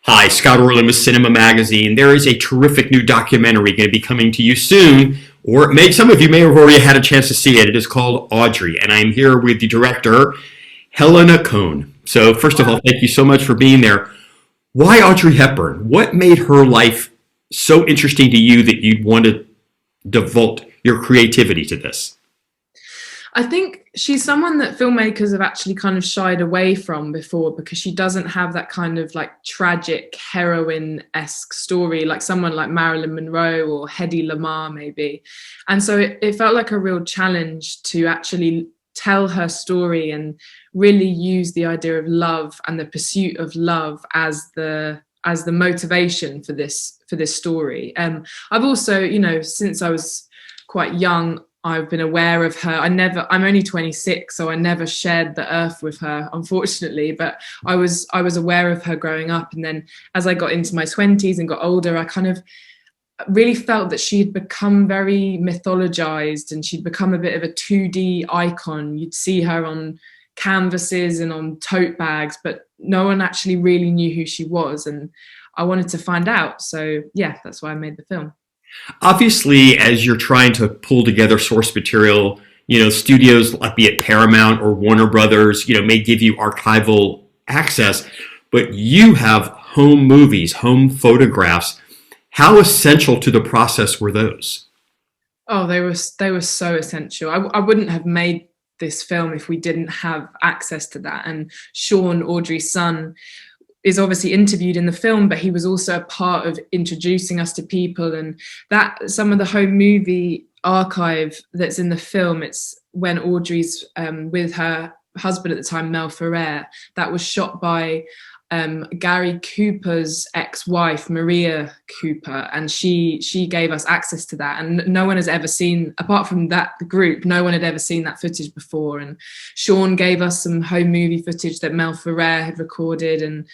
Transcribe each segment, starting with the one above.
Hi, Scott Orlin with CINEMA-Magazin. There is a terrific new documentary going to be coming to you soon, or some of you may have already had a chance to see it. It is called Audrey, and I'm here with the director, Helena Coan. So first of all, thank you so much for being there. Why Audrey Hepburn? What made her life so interesting to you that you'd want to devote your creativity to this? I think she's someone that filmmakers have actually kind of shied away from before because she doesn't have that kind of like tragic heroine-esque story like someone like Marilyn Monroe or Hedy Lamarr maybe. And so it felt like a real challenge to actually tell her story and really use the idea of love and the pursuit of love as the motivation for this story. I've also, since I was quite young, I've been aware of her. I'm only 26, so I never shared the earth with her, unfortunately, but I was aware of her growing up. And then as I got into my 20s and got older, I kind of really felt that she had become very mythologized and she'd become a bit of a 2D icon. You'd see her on canvases and on tote bags, but no one actually really knew who she was. And I wanted to find out. So yeah, that's why I made the film. Obviously, as you're trying to pull together source material, studios like be it Paramount or Warner Brothers, may give you archival access, but you have home movies, home photographs. How essential to the process were those? Oh, they were so essential. I wouldn't have made this film if we didn't have access to that. And Sean, Audrey's son, is obviously interviewed in the film, but he was also a part of introducing us to people. And that some of the home movie archive that's in the film, it's when Audrey's with her husband at the time, Mel Ferrer, that was shot by Gary Cooper's ex-wife, Maria Cooper, and she gave us access to that. And no one has ever seen, apart from that group, no one had ever seen that footage before. And Sean gave us some home movie footage that Mel Ferrer had recorded and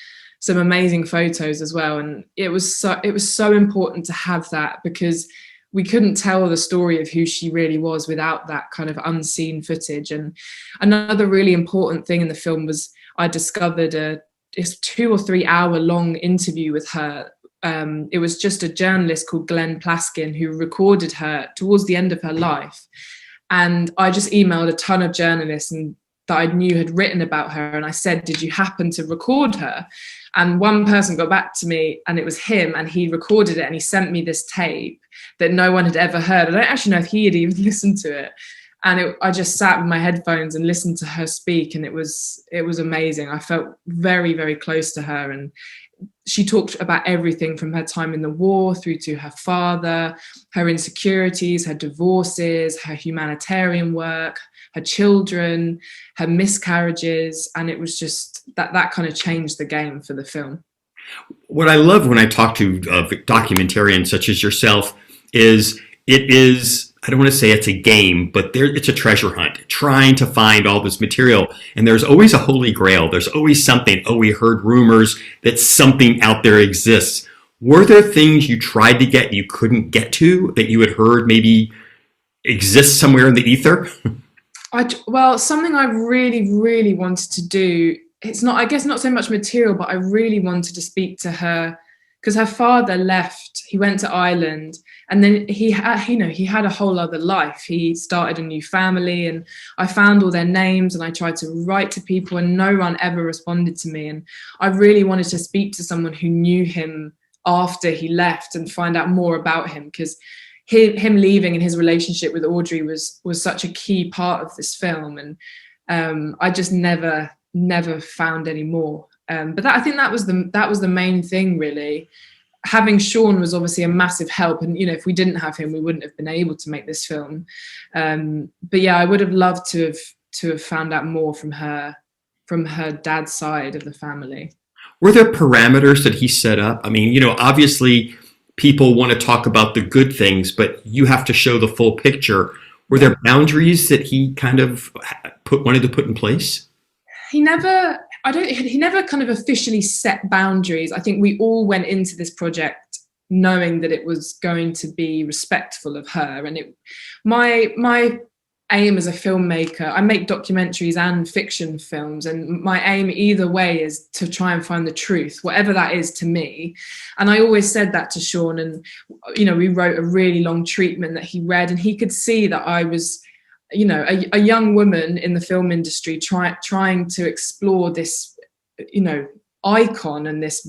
some amazing photos as well. And it was so important to have that because we couldn't tell the story of who she really was without that kind of unseen footage. And another really important thing in the film was I discovered this 2 or 3 hour long interview with her. It was just a journalist called Glenn Plaskin who recorded her towards the end of her life. And I just emailed a ton of journalists and that I knew had written about her. And I said, did you happen to record her? And one person got back to me and it was him, and he recorded it and he sent me this tape that no one had ever heard. I don't actually know if he had even listened to it. And I just sat with my headphones and listened to her speak, and it was amazing. I felt very, very close to her, and she talked about everything from her time in the war through to her father, her insecurities, her divorces, her humanitarian work, her children, her miscarriages, and it was just that kind of changed the game for the film. What I love when I talk to documentarians such as yourself is it is, I don't want to say it's a game, but it's a treasure hunt, trying to find all this material. And there's always a holy grail. There's always something. Oh, we heard rumors that something out there exists. Were there things you tried to get you couldn't get to that you had heard maybe exist somewhere in the ether? Well, something I really, really wanted to do, it's not, I guess not so much material, but I really wanted to speak to her because her father left, he went to Ireland, and then he had a whole other life. He started a new family, and I found all their names and I tried to write to people and no one ever responded to me. And I really wanted to speak to someone who knew him after he left and find out more about him, because him leaving and his relationship with Audrey was such a key part of this film. And I just never found any more. But I think that was the main thing, really. Having Sean was obviously a massive help, and if we didn't have him, we wouldn't have been able to make this film. But yeah, I would have loved to have found out more from her dad's side of the family. Were there parameters that he set up? I mean, obviously people want to talk about the good things, but you have to show the full picture. Were there boundaries that he kind of wanted to put in place? He never kind of officially set boundaries. I think we all went into this project knowing that it was going to be respectful of her. And my aim as a filmmaker, I make documentaries and fiction films, and my aim either way is to try and find the truth, whatever that is to me. And I always said that to Sean, and we wrote a really long treatment that he read, and he could see that I was a young woman in the film industry trying to explore this icon, and this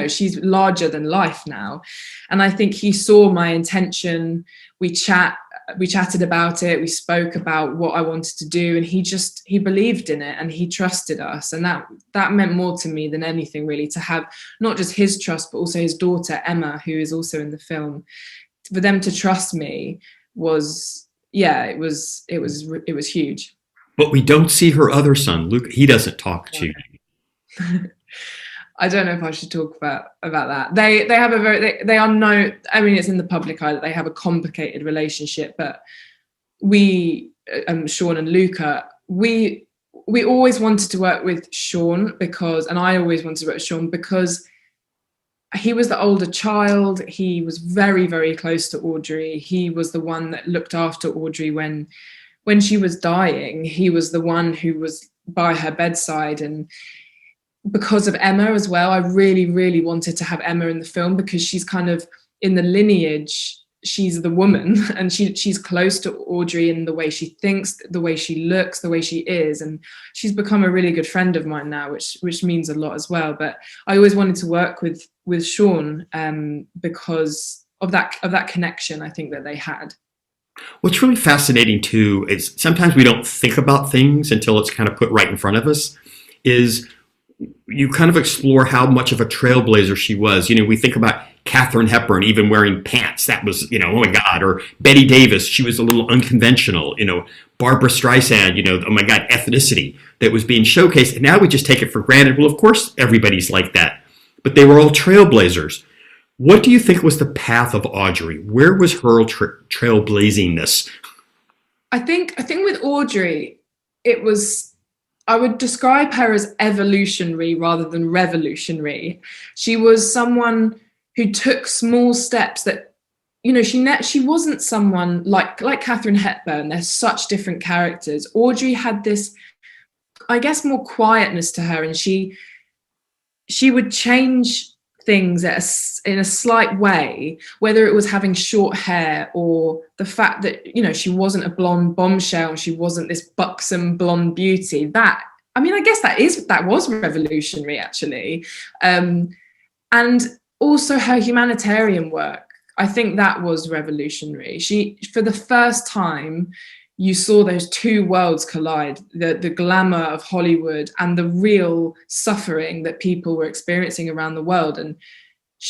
she's larger than life now. And I think he saw my intention. We chatted about it, we spoke about what I wanted to do, and he believed in it, and he trusted us. And that meant more to me than anything, really, to have not just his trust, but also his daughter Emma, who is also in the film. For them to trust me was huge. But we don't see her other son, Luke. He doesn't talk to you. I don't know if I should talk about that. They have they are no, I mean, it's in the public eye that they have a complicated relationship, but we, Sean and Luca, we always wanted to work with Sean and I always wanted to work with Sean because he was the older child. He was very, very close to Audrey. He was the one that looked after Audrey when she was dying. He was the one who was by her bedside. And because of Emma as well, I really, really wanted to have Emma in the film because she's kind of in the lineage. She's the woman, and she's close to Audrey in the way she thinks, the way she looks, the way she is. And she's become a really good friend of mine now, which means a lot as well. But I always wanted to work with Sean because of that connection I think that they had. What's really fascinating too is sometimes we don't think about things until it's kind of put right in front of us, is you kind of explore how much of a trailblazer she was. We think about Katharine Hepburn even wearing pants. That was, oh my God. Or Betty Davis, she was a little unconventional. Barbara Streisand, oh my God, ethnicity that was being showcased. And now we just take it for granted. Well, of course, everybody's like that. But they were all trailblazers. What do you think was the path of Audrey? Where was her trailblazingness? I think with Audrey, I would describe her as evolutionary rather than revolutionary. She was someone who took small steps that, she wasn't someone like Katharine Hepburn. They're such different characters. Audrey had this, I guess, more quietness to her, and she would change things in a slight way, whether it was having short hair or the fact that, she wasn't a blonde bombshell, she wasn't this buxom blonde beauty. I guess that was revolutionary, actually. And also her humanitarian work, I think that was revolutionary. For the first time, you saw those two worlds collide, the glamour of Hollywood and the real suffering that people were experiencing around the world. And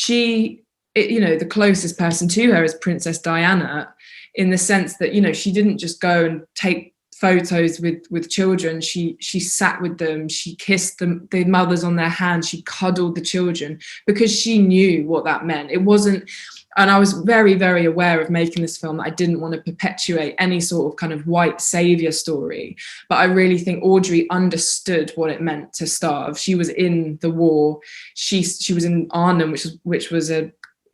the closest person to her is Princess Diana, in the sense that, she didn't just go and take photos with children. She sat with them, she kissed the mothers on their hands, she cuddled the children, because she knew what that meant. It wasn't, and I was very, very aware of making this film that I didn't want to perpetuate any sort of kind of white savior story. But I really think Audrey understood what it meant to starve. She was in the war. She was in Arnhem, which was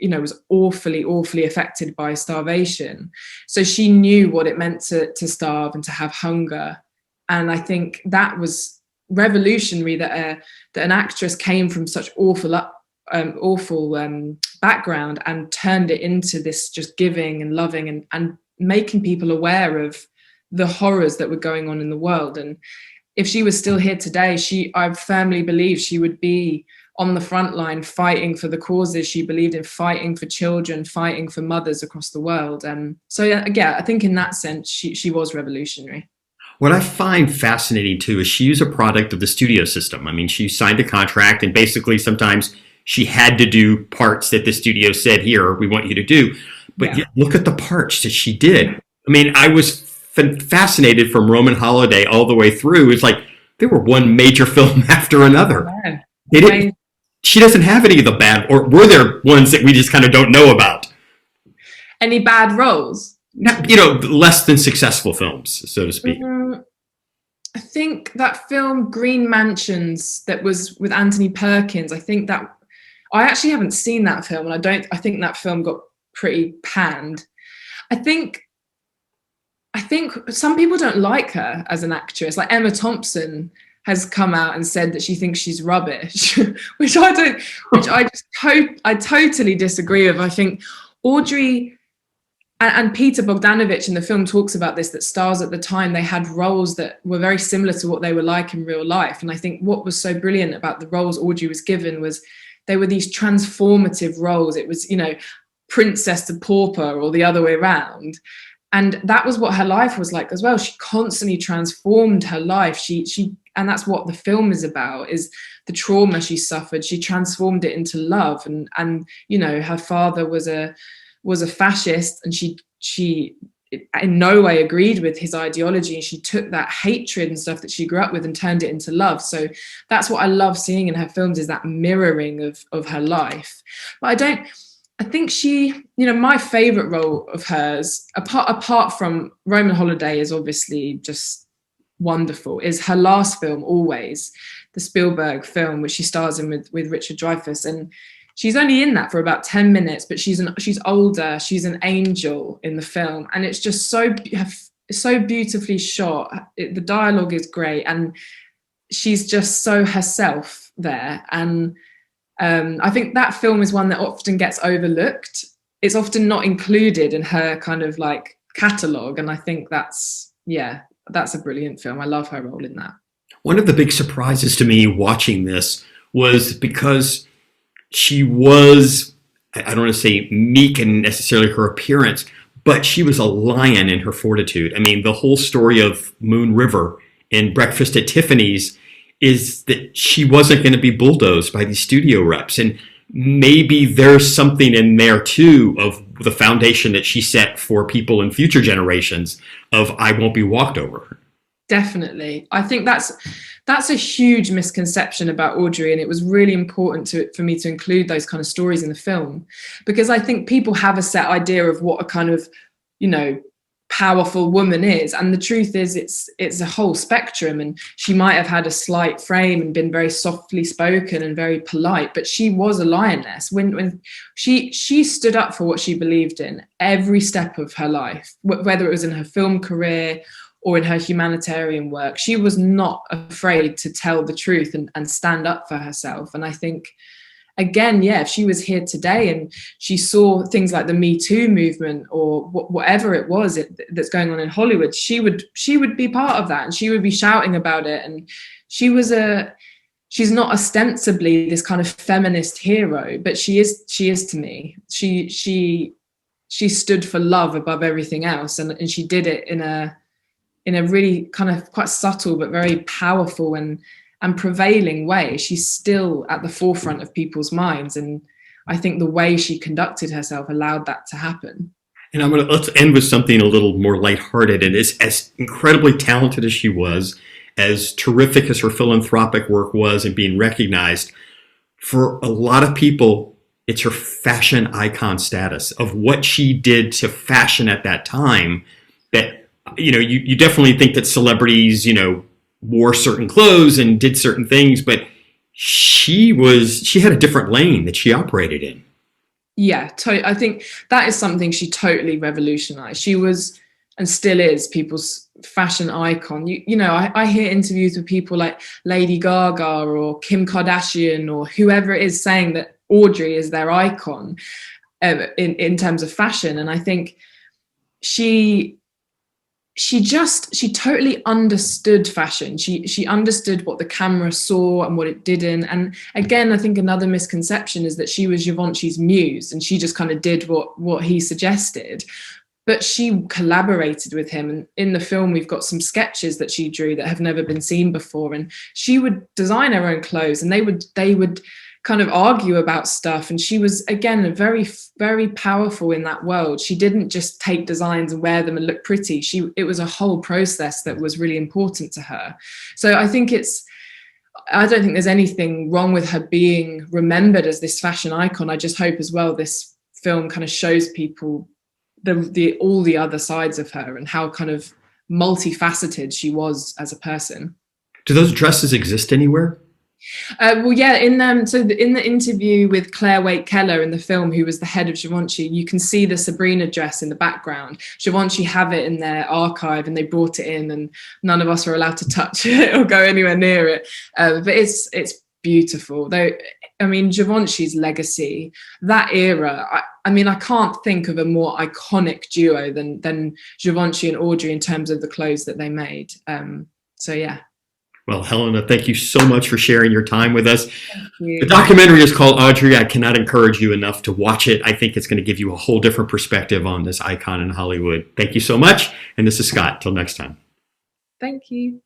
was awfully, awfully affected by starvation. So she knew what it meant to starve and to have hunger. And I think that was revolutionary, that an actress came from such awful background and turned it into this just giving and loving and making people aware of the horrors that were going on in the world. And if she was still here today, I firmly believe she would be on the front line fighting for the causes she believed in, fighting for children, fighting for mothers across the world. So yeah, I think in that sense, she was revolutionary. What I find fascinating too is she's a product of the studio system. I mean, she signed a contract, and basically sometimes she had to do parts that the studio said, here, we want you to do. But yeah, look at the parts that she did. I mean, I was fascinated from Roman Holiday all the way through. It's like they were one major film after another. She doesn't have any of the bad, or were there ones that we just kind of don't know about? Any bad roles? Less than successful films, so to speak. I think that film Green Mansions that was with Anthony Perkins, I actually haven't seen that film, and I think that film got pretty panned. I think I think some people don't like her as an actress. Like Emma Thompson has come out and said that she thinks she's rubbish, which I totally disagree with. I think Audrey and Peter Bogdanovich in the film talks about this, that stars at the time, they had roles that were very similar to what they were like in real life. And I think what was so brilliant about the roles Audrey was given was they were these transformative roles. It was, you know, princess to pauper or the other way around. And that was what her life was like as well. She constantly transformed her life. And that's what the film is about, is the trauma she suffered. She transformed it into love. And you know, her father was a fascist, and she in no way agreed with his ideology. And she took that hatred and stuff that she grew up with and turned it into love. So that's what I love seeing in her films, is that mirroring of her life. But I think she, you know, my favorite role of hers, apart from Roman Holiday is obviously just wonderful, is her last film, Always, the Spielberg film, which she stars in with Richard Dreyfuss. And she's only in that for about 10 minutes, but she's older, she's an angel in the film. And it's just so beautifully shot. The dialogue is great. And she's just so herself there. And I think that film is one that often gets overlooked. It's often not included in her kind of like catalogue. And I think that's a brilliant film. I love her role in that. One of the big surprises to me watching this was because she was, I don't want to say meek in necessarily her appearance, but she was a lion in her fortitude. I mean, the whole story of Moon River in Breakfast at Tiffany's is that she wasn't going to be bulldozed by these studio reps. And maybe there's something in there too of the foundation that she set for people in future generations of I won't be walked over. Definitely. I think that's a huge misconception about Audrey, and it was really important for me to include those kind of stories in the film, because I think people have a set idea of what a kind of, you know, powerful woman is, and the truth is it's a whole spectrum. And she might have had a slight frame and been very softly spoken and very polite, but she was a lioness. When she stood up for what she believed in every step of her life, whether it was in her film career or in her humanitarian work. She was not afraid to tell the truth and stand up for herself. And I think, again, if she was here today and she saw things like the Me Too movement or whatever it was that's going on in Hollywood, she would be part of that, and she would be shouting about it. And she's not ostensibly this kind of feminist hero, but she is to me. She stood for love above everything else, and she did it in a really kind of quite subtle but very powerful and prevailing way. She's still at the forefront of people's minds, and I think the way she conducted herself allowed that to happen. And let's end with something a little more lighthearted. And as incredibly talented as she was, as terrific as her philanthropic work was and being recognized, for a lot of people, it's her fashion icon status of what she did to fashion at that time. That, you know, you definitely think that celebrities, you know, wore certain clothes and did certain things, but she had a different lane that she operated in. Yeah, I think that is something she totally revolutionized. She was, and still is, people's fashion icon. You know, I hear interviews with people like Lady Gaga or Kim Kardashian or whoever it is saying that Audrey is their icon in terms of fashion. And I think she totally understood fashion. She understood what the camera saw and what it didn't. And again, I think another misconception is that she was Givenchy's muse and she just kind of did what he suggested. But she collaborated with him. And in the film, we've got some sketches that she drew that have never been seen before. And she would design her own clothes, and they would kind of argue about stuff. And she was, again, very, very powerful in that world. She didn't just take designs and wear them and look pretty. It was a whole process that was really important to her. So I think I don't think there's anything wrong with her being remembered as this fashion icon. I just hope as well this film kind of shows people all the other sides of her and how kind of multifaceted she was as a person. Do those dresses exist anywhere? Well, yeah. In the interview with Claire Waite Keller in the film, who was the head of Givenchy, you can see the Sabrina dress in the background. Givenchy have it in their archive, and they brought it in, and none of us are allowed to touch it or go anywhere near it. But it's beautiful. Though, I mean, Givenchy's legacy, that era. I mean, I can't think of a more iconic duo than Givenchy and Audrey in terms of the clothes that they made. So yeah. Well, Helena, thank you so much for sharing your time with us. Thank you. The documentary is called Audrey. I cannot encourage you enough to watch it. I think it's going to give you a whole different perspective on this icon in Hollywood. Thank you so much. And this is Scott. Till next time. Thank you.